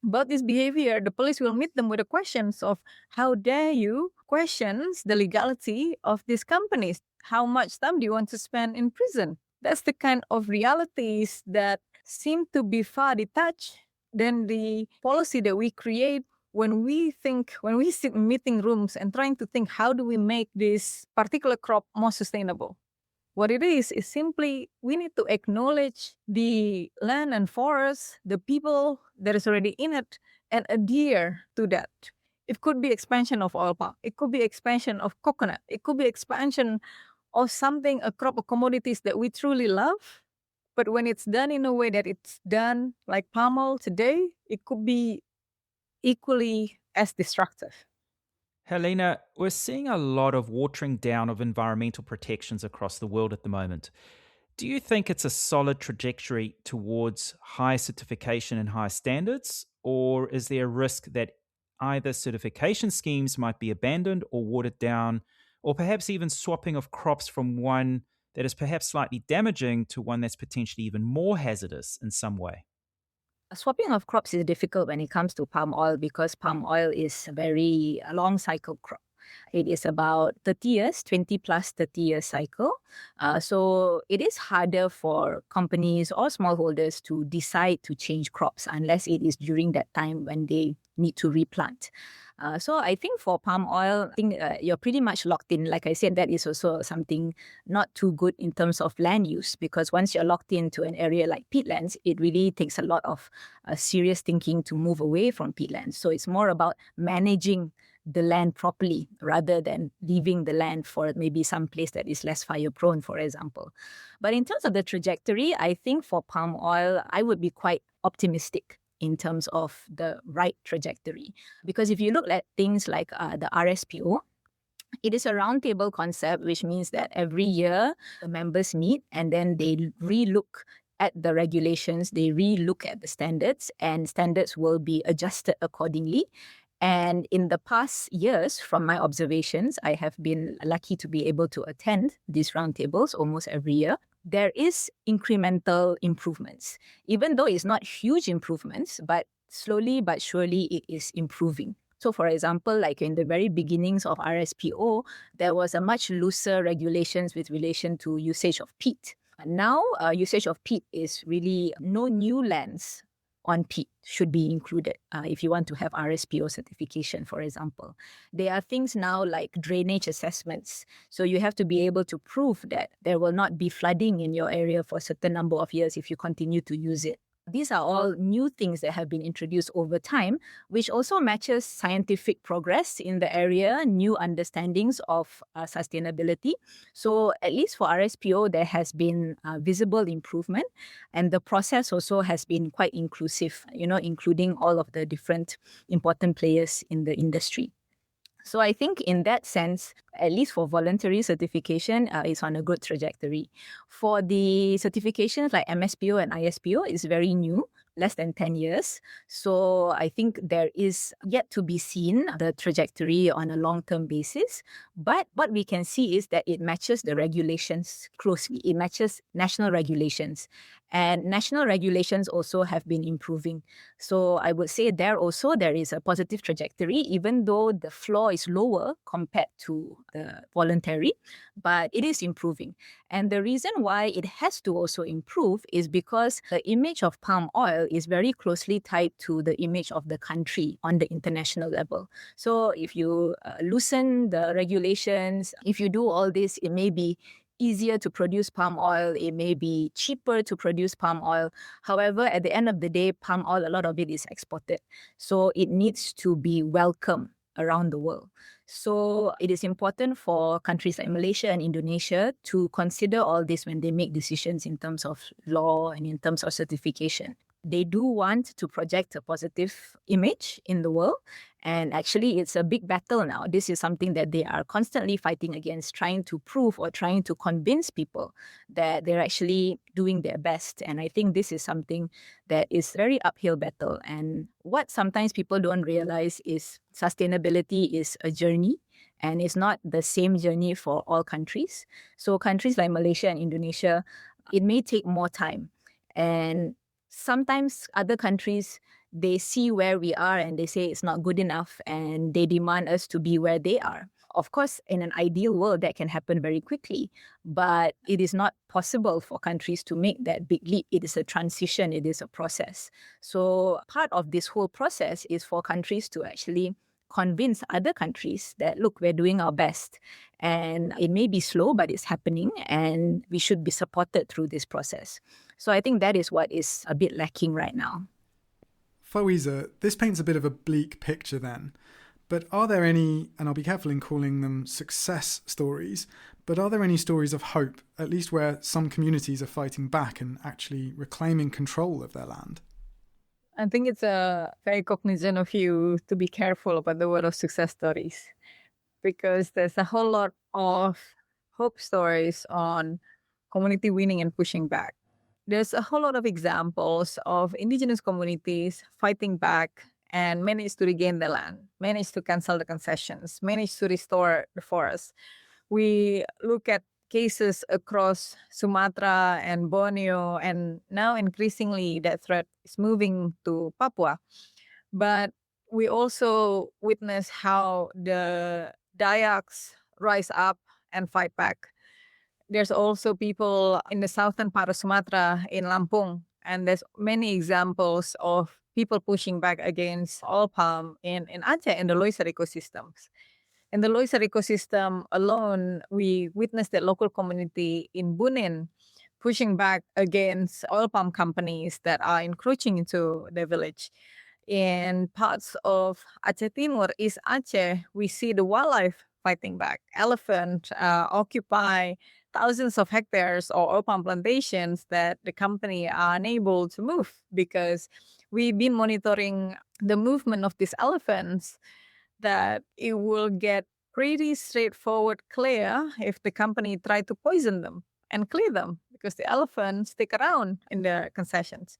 about this behavior, the police will meet them with the questions of how dare you questions the legality of these companies? How much time do you want to spend in prison? That's the kind of realities that seem to be far detached than the policy that we create when we sit in meeting rooms and trying to think how do we make this particular crop more sustainable. What it is simply we need to acknowledge the land and forest, the people that is already in it, and adhere to that. It could be expansion of oil palm. It could be expansion of coconut. It could be expansion of something, a crop of commodities that we truly love. But when it's done in a way that it's done like palm oil today, it could be equally as destructive. Helena, we're seeing a lot of watering down of environmental protections across the world at the moment. Do you think it's a solid trajectory towards high certification and high standards, or is there a risk that either certification schemes might be abandoned or watered down, or perhaps even swapping of crops from one that is perhaps slightly damaging to one that's potentially even more hazardous in some way? Swapping of crops is difficult when it comes to palm oil because palm oil is a very long cycle crop. It is about 30 years, 20 plus 30 years cycle. So it is harder for companies or smallholders to decide to change crops unless it is during that time when they need to replant. So I think for palm oil, I think you're pretty much locked in. Like I said, that is also something not too good in terms of land use, because once you're locked into an area like peatlands, it really takes a lot of serious thinking to move away from peatlands. So it's more about managing the land properly rather than leaving the land for maybe some place that is less fire prone, for example. But in terms of the trajectory, I think for palm oil, I would be quite optimistic in terms of the right trajectory. Because if you look at things like the RSPO, it is a roundtable concept, which means that every year the members meet and then they re-look at the regulations, they re-look at the standards, and standards will be adjusted accordingly. And in the past years, from my observations, I have been lucky to be able to attend these roundtables almost every year. There is incremental improvements, even though it's not huge improvements, but slowly but surely it is improving. So for example, like in the very beginnings of RSPO, there was a much looser regulations with relation to usage of peat. Now, usage of peat is really no new lands on peat should be included if you want to have RSPO certification, for example. There are things now like drainage assessments. So you have to be able to prove that there will not be flooding in your area for a certain number of years if you continue to use it. These are all new things that have been introduced over time, which also matches scientific progress in the area, new understandings of sustainability. So at least for RSPO, there has been visible improvement, and the process also has been quite inclusive, including all of the different important players in the industry. So I think in that sense, at least for voluntary certification, it's on a good trajectory. For the certifications like MSPO and ISPO, it's very new, less than 10 years. So I think there is yet to be seen the trajectory on a long-term basis. But what we can see is that it matches the regulations closely. It matches national regulations. And national regulations also have been improving. So I would say there is a positive trajectory, even though the floor is lower compared to the voluntary, but it is improving. And the reason why it has to also improve is because the image of palm oil is very closely tied to the image of the country on the international level. So if you loosen the regulations, if you do all this, it may be easier to produce palm oil, it may be cheaper to produce palm oil. However, at the end of the day, palm oil, a lot of it is exported. So it needs to be welcome around the world. So it is important for countries like Malaysia and Indonesia to consider all this when they make decisions in terms of law and in terms of certification. They do want to project a positive image in the world. And actually, it's a big battle now. This is something that they are constantly fighting against, trying to prove or trying to convince people that they're actually doing their best. And I think this is something that is very uphill battle. And what sometimes people don't realize is sustainability is a journey. And it's not the same journey for all countries. So countries like Malaysia and Indonesia, it may take more time. And sometimes other countries, they see where we are and they say it's not good enough and they demand us to be where they are. Of course, in an ideal world, that can happen very quickly, but it is not possible for countries to make that big leap. It is a transition, it is a process. So part of this whole process is for countries to actually convince other countries that, look, we're doing our best. And it may be slow, but it's happening and we should be supported through this process. So I think that is what is a bit lacking right now. Fawiza, this paints a bit of a bleak picture then. But are there any, and I'll be careful in calling them success stories, but are there any stories of hope, at least where some communities are fighting back and actually reclaiming control of their land? I think it's very cognizant of you to be careful about the word of success stories, because there's a whole lot of hope stories on community winning and pushing back. There's a whole lot of examples of indigenous communities fighting back and managed to regain the land, managed to cancel the concessions, managed to restore the forest. We look at cases across Sumatra and Borneo, and now increasingly that threat is moving to Papua. But we also witness how the Dayaks rise up and fight back. There's also people in the southern part of Sumatra, in Lampung, and there's many examples of people pushing back against oil palm in Aceh and the Loisar ecosystems. In the Loisar ecosystem alone, we witnessed the local community in Bunin pushing back against oil palm companies that are encroaching into the village. In parts of Aceh Timur, East Aceh, we see the wildlife fighting back. Elephant occupy thousands of hectares or oil palm plantations that the company are unable to move, because we've been monitoring the movement of these elephants, that it will get pretty straightforward clear if the company try to poison them and clear them, because the elephants stick around in their concessions.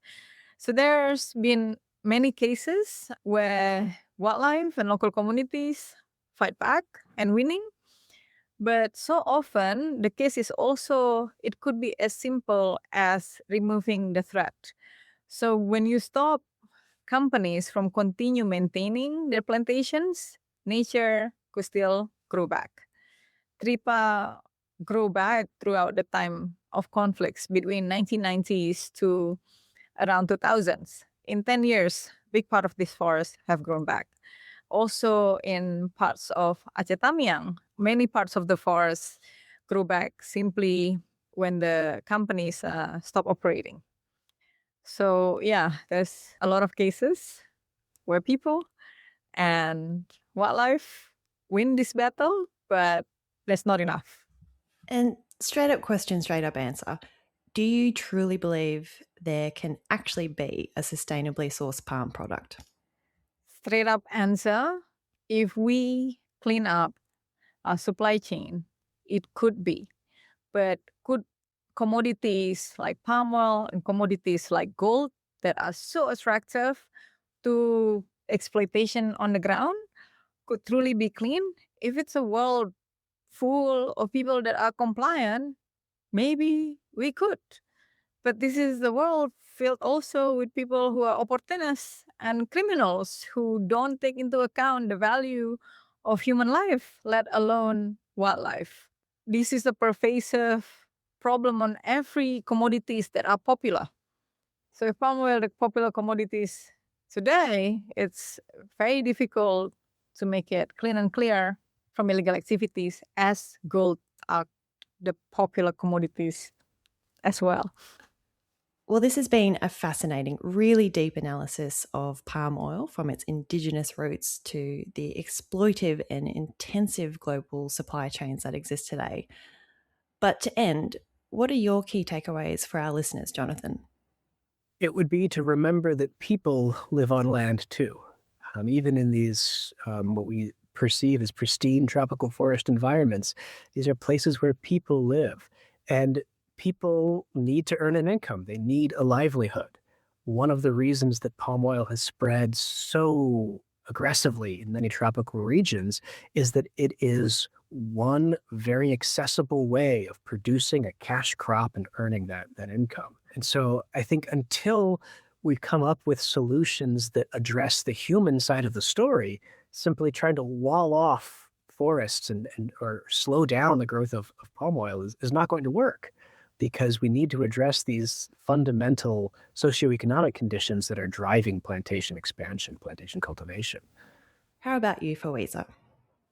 So there's been many cases where wildlife and local communities fight back and winning. But so often, the case is also, it could be as simple as removing the threat. So when you stop companies from continue maintaining their plantations, nature could still grow back. Tripa grew back throughout the time of conflicts between 1990s to around 2000s. In 10 years, big part of this forest have grown back. Also in parts of Aceh Tamiang, many parts of the forest grew back simply when the companies stop operating. So yeah, there's a lot of cases where people and wildlife win this battle, but that's not enough. And straight up question, straight up answer. Do you truly believe there can actually be a sustainably sourced palm product? Straight up answer, if we clean up our supply chain, it could be. But could commodities like palm oil and commodities like gold that are so attractive to exploitation on the ground could truly be clean? If it's a world full of people that are compliant, maybe we could. But this is the world filled also with people who are opportunists and criminals who don't take into account the value of human life, let alone wildlife. This is a pervasive problem on every commodities that are popular. So if palm oil, the popular commodities today, it's very difficult to make it clean and clear from illegal activities, as gold are the popular commodities as well. Well, this has been a fascinating, really deep analysis of palm oil from its indigenous roots to the exploitive and intensive global supply chains that exist today. But to end, what are your key takeaways for our listeners, Jonathan? It would be to remember that people live on land too. Even in these, what we perceive as pristine tropical forest environments, these are places where people live. And people need to earn an income. They need a livelihood. One of the reasons that palm oil has spread so aggressively in many tropical regions is that it is one very accessible way of producing a cash crop and earning that income. And so I think until we come up with solutions that address the human side of the story, simply trying to wall off forests and or slow down the growth of palm oil is not going to work, because we need to address these fundamental socioeconomic conditions that are driving plantation expansion, plantation cultivation. How about you, Faweza?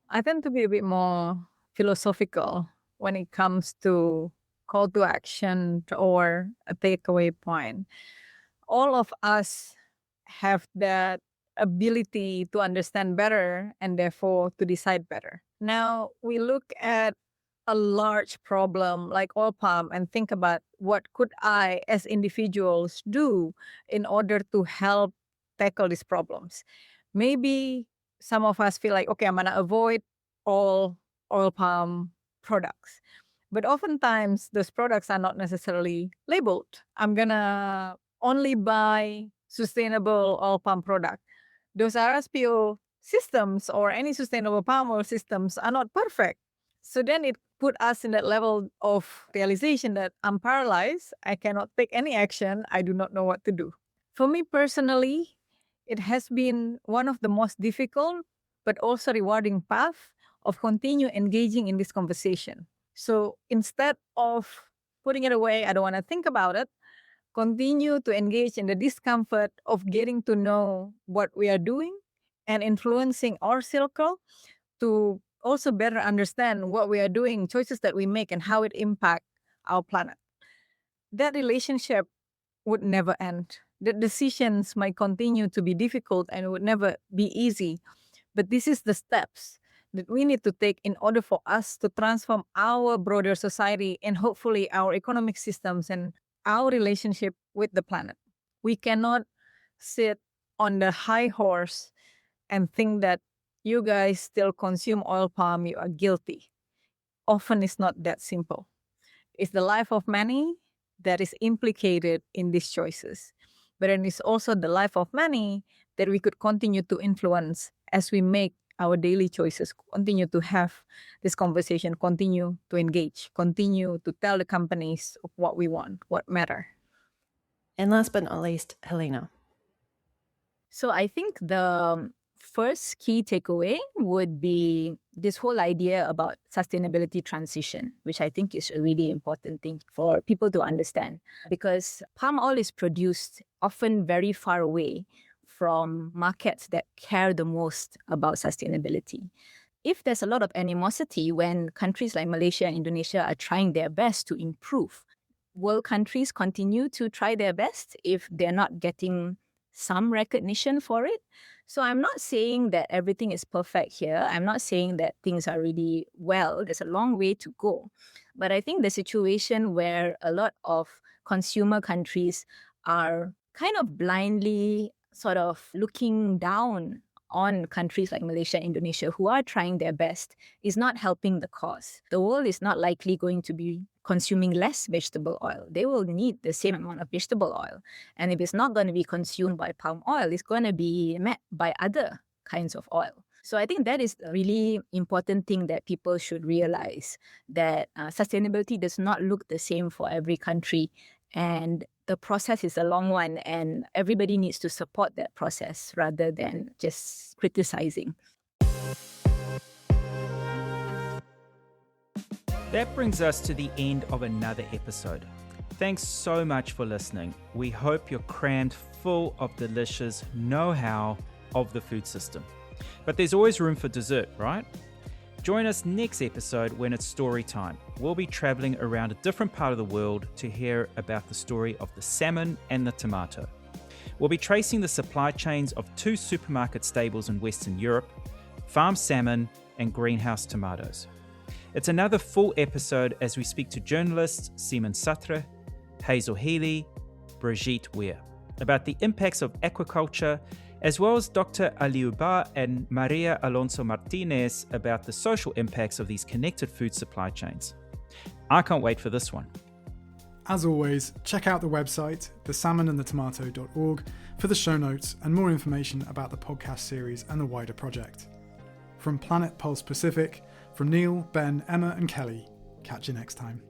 I tend to be a bit more philosophical when it comes to call to action or a takeaway point. All of us have that ability to understand better and therefore to decide better. Now, we look at a large problem like oil palm and think about what could I as individuals do in order to help tackle these problems. Maybe some of us feel like, okay, I'm going to avoid all oil palm products. But oftentimes, those products are not necessarily labeled. I'm going to only buy sustainable oil palm product. Those RSPO systems or any sustainable palm oil systems are not perfect. So then it put us in that level of realization that I'm paralyzed. I cannot take any action. I do not know what to do. For me personally, it has been one of the most difficult but also rewarding path of continue engaging in this conversation. So instead of putting it away, I don't want to think about it, continue to engage in the discomfort of getting to know what we are doing and influencing our circle to also better understand what we are doing, choices that we make, and how it impacts our planet. That relationship would never end. The decisions might continue to be difficult and it would never be easy. But this is the steps that we need to take in order for us to transform our broader society and hopefully our economic systems and our relationship with the planet. We cannot sit on the high horse and think that you guys still consume oil palm, you are guilty. Often it's not that simple. It's the life of many that is implicated in these choices. But then it's also the life of many that we could continue to influence as we make our daily choices, continue to have this conversation, continue to engage, continue to tell the companies of what we want, what matter. And last but not least, Helena. So I think the first key takeaway would be this whole idea about sustainability transition, which I think is a really important thing for people to understand, because palm oil is produced often very far away from markets that care the most about sustainability. If there's a lot of animosity when countries like Malaysia and Indonesia are trying their best to improve, will countries continue to try their best if they're not getting some recognition for it? So I'm not saying that everything is perfect here. I'm not saying that things are really well. There's a long way to go. But I think the situation where a lot of consumer countries are kind of blindly sort of looking down on countries like Malaysia and Indonesia who are trying their best is not helping the cause. The world is not likely going to be consuming less vegetable oil. They will need the same amount of vegetable oil. And if it's not going to be consumed by palm oil, it's going to be met by other kinds of oil. So I think that is a really important thing that people should realize, that sustainability does not look the same for every country. And the process is a long one, and everybody needs to support that process rather than just criticizing. That brings us to the end of another episode. Thanks so much for listening. We hope you're crammed full of delicious know-how of the food system. But there's always room for dessert, right? Join us next episode when it's story time. We'll be travelling around a different part of the world to hear about the story of the salmon and the tomato. We'll be tracing the supply chains of 2 supermarket stables in Western Europe, farm salmon and greenhouse tomatoes. It's another full episode as we speak to journalists Simon Satre, Hazel Healy, Brigitte Weir about the impacts of aquaculture, as well as Dr. Aliuba and Maria Alonso Martinez about the social impacts of these connected food supply chains. I can't wait for this one. As always, check out the website, thesalmonandthetomato.org, for the show notes and more information about the podcast series and the wider project. From Planet Pulse Pacific, from Neil, Ben, Emma and Kelly, catch you next time.